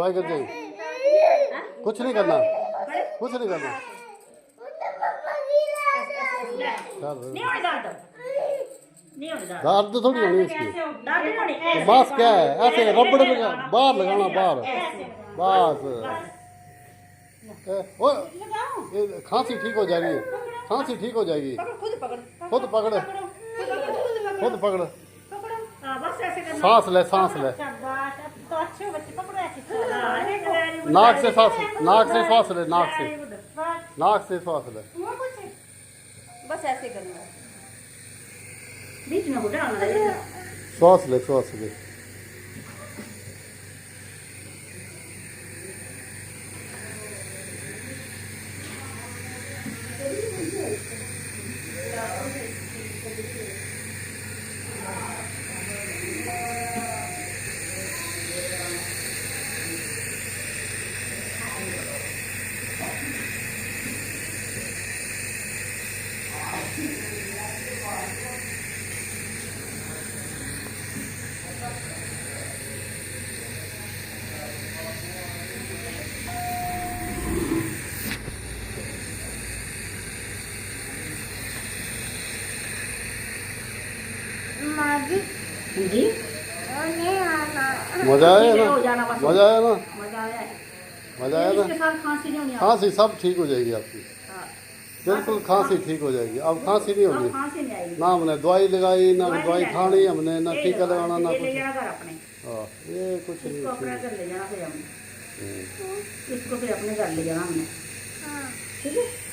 दवाई कर जाए, कुछ नहीं करना, कुछ नहीं करना। दर्द थोड़ी होनी इसकी, तो बस क्या है, ऐसे रबड़ लगा बाहर लगाना, बाहर बस। खांसी ठीक हो जाएगी, खांसी ठीक हो जाएगी। खुद पकड़, खुद पकड़, सांस ले, सांस ले, नाक से सांस, नाक से सांस ले, नाक से, नाक से सांस ले। बस ऐसे करना है, बीच में घुटा श्वास ले, श्वास ले। जी मजा आया ना, मजा आया ना, मजा आया है। मजा आया इसके ना। साथ खांसी नहीं होनी खांसी सब ठीक हो जाएगी आपकी, बिल्कुल खांसी ठीक हो जाएगी। अब खांसी नहीं होगी, खांसी नहीं आएगी। ना हमने दवाई लगाई, ना दवाई खानी हमने, ना टीका लगाना, ना ये ले कुछ। जाना घर अपने, हाँ ये कुछ नहीं। इसको अपने घर ले जाना फिर हमने, इसको फिर अपने घर ले जाना हमने, ठीक है।